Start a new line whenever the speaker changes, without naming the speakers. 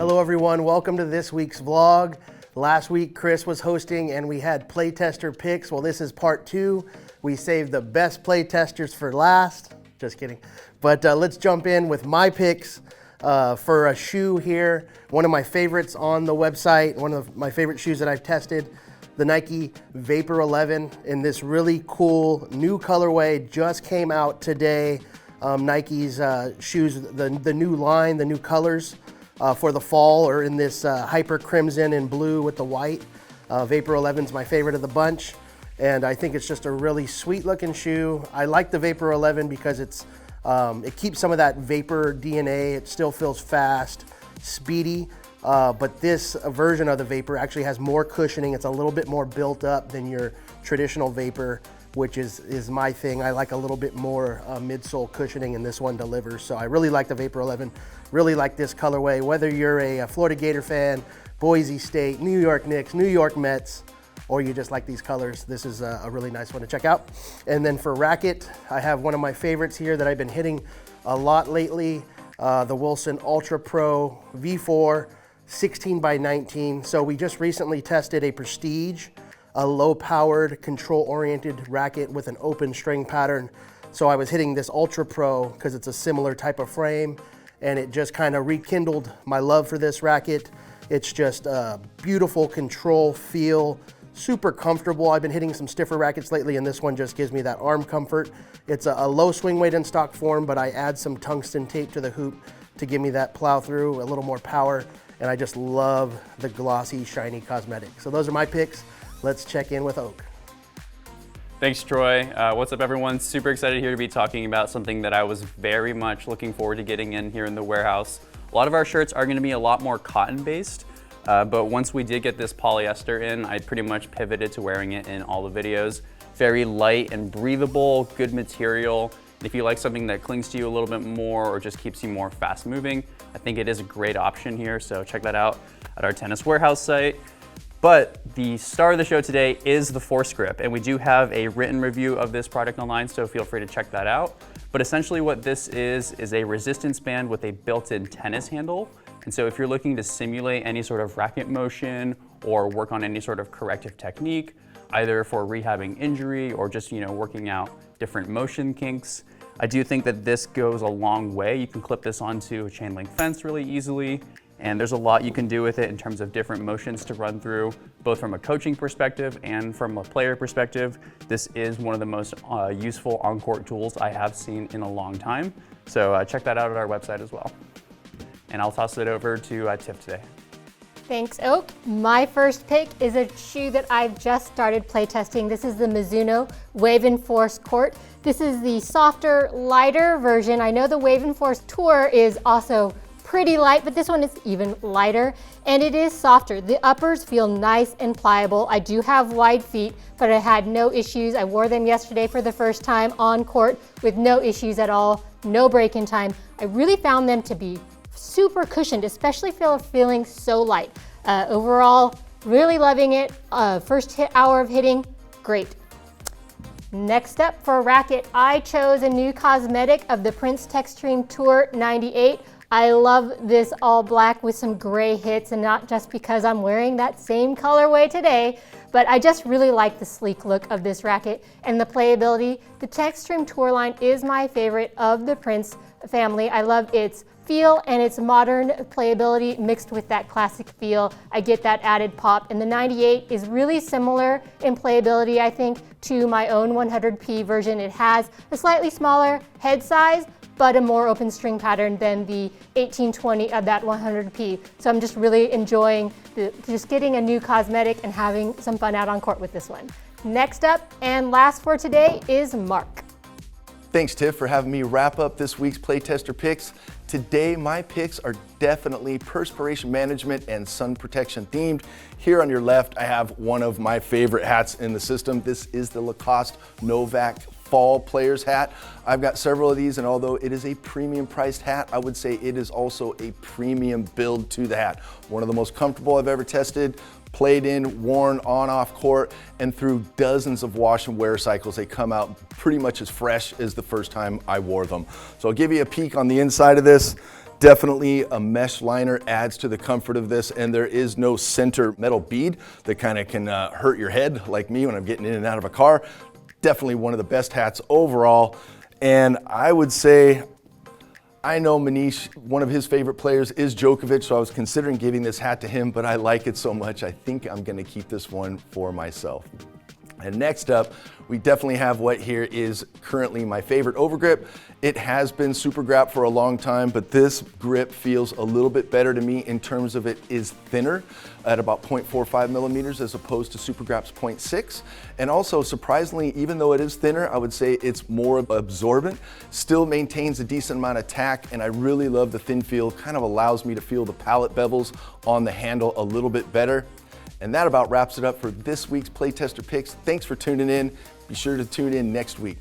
Hello everyone, welcome to this week's vlog. Last week Chris was hosting and we had playtester picks. Well, this is part 2. We saved the best playtesters for last. Just kidding. But let's jump in with my picks for a shoe here. One of my favorites on the website, one of my favorite shoes that I've tested, the Nike Vapor 11 in this really cool new colorway. Just came out today. Nike's shoes, the new line, the new colors for the fall are in this hyper crimson and blue with the white. Vapor 11 is my favorite of the bunch, and I think it's just a really sweet looking shoe. I like the Vapor 11 because it keeps some of that Vapor DNA. It still feels fast, speedy, but this version of the Vapor actually has more cushioning. It's a little bit more built up than your traditional Vapor, which is my thing. I like a little bit more midsole cushioning, and this one delivers. So I really like the Vapor 11, really like this colorway. Whether you're a Florida Gator fan, Boise State, New York Knicks, New York Mets, or you just like these colors, this is a really nice one to check out. And then for racket, I have one of my favorites here that I've been hitting a lot lately, the Wilson Ultra Pro V4 16x19. So we just recently tested a Prestige, a low-powered, control-oriented racket with an open string pattern. So I was hitting this Ultra Pro because it's a similar type of frame, and it just kind of rekindled my love for this racket. It's just a beautiful control feel, super comfortable. I've been hitting some stiffer rackets lately, and this one just gives me that arm comfort. It's a low swing weight in stock form, but I add some tungsten tape to the hoop to give me that plow through, a little more power, and I just love the glossy, shiny cosmetic. So those are my picks. Let's check in with Oak.
Thanks, Troy. What's up, everyone? Super excited here to be talking about something that I was very much looking forward to getting in here in the warehouse. A lot of our shirts are going to be a lot more cotton-based, but once we did get this polyester in, I pretty much pivoted to wearing it in all the videos. Very light and breathable, good material. If you like something that clings to you a little bit more or just keeps you more fast-moving, I think it is a great option here, so check that out at our Tennis Warehouse site. But the star of the show today is the Force Grip, and we do have a written review of this product online, so feel free to check that out. But essentially what this is a resistance band with a built-in tennis handle. And so if you're looking to simulate any sort of racket motion or work on any sort of corrective technique, either for rehabbing injury or just working out different motion kinks, I do think that this goes a long way. You can clip this onto a chain link fence really easily. And there's a lot you can do with it in terms of different motions to run through, both from a coaching perspective and from a player perspective. This is one of the most useful on-court tools I have seen in a long time. So check that out at our website as well. And I'll toss it over to Tiff today.
Thanks, Oak. My first pick is a shoe that I've just started playtesting. This is the Mizuno Wave & Force Court. This is the softer, lighter version. I know the Wave & Force Tour is also pretty light, but this one is even lighter, and it is softer. The uppers feel nice and pliable. I do have wide feet, but I had no issues. I wore them yesterday for the first time on court with no issues at all, no break-in time. I really found them to be super cushioned, especially feeling so light. Overall, really loving it. First hour of hitting, great. Next up for a racket, I chose a new cosmetic of the Prince Textreme Tour 98. I love this all black with some gray hits, and not just because I'm wearing that same colorway today, but I just really like the sleek look of this racket and the playability. The Textreme Tour line is my favorite of the Prince family. I love its feel and its modern playability mixed with that classic feel. I get that added pop, and the 98 is really similar in playability, I think, to my own 100P version. It has a slightly smaller head size, but a more open string pattern than the 1820 of that 100P. So I'm just really enjoying just getting a new cosmetic and having some fun out on court with this one. Next up and last for today is Mark.
Thanks, Tiff, for having me wrap up this week's playtester picks. Today, my picks are definitely perspiration management and sun protection themed. Here on your left, I have one of my favorite hats in the system. This is the Lacoste Novak Fall Players hat. I've got several of these, and although it is a premium priced hat, I would say it is also a premium build to the hat. One of the most comfortable I've ever tested, played in, worn on, off court, and through dozens of wash and wear cycles, they come out pretty much as fresh as the first time I wore them. So I'll give you a peek on the inside of this. Definitely a mesh liner adds to the comfort of this, and there is no center metal bead that kind of can hurt your head like me when I'm getting in and out of a car. Definitely one of the best hats overall. And I would say, I know Manish, one of his favorite players is Djokovic, so I was considering giving this hat to him, but I like it so much, I think I'm gonna keep this one for myself. And next up, we definitely have what here is currently my favorite overgrip. It has been Super Grap for a long time, but this grip feels a little bit better to me in terms of it is thinner at about 0.45 millimeters as opposed to Super Grap's 0.6. And also, surprisingly, even though it is thinner, I would say it's more absorbent, still maintains a decent amount of tack, and I really love the thin feel. Kind of allows me to feel the pallet bevels on the handle a little bit better. And that about wraps it up for this week's Playtester Picks. Thanks for tuning in. Be sure to tune in next week.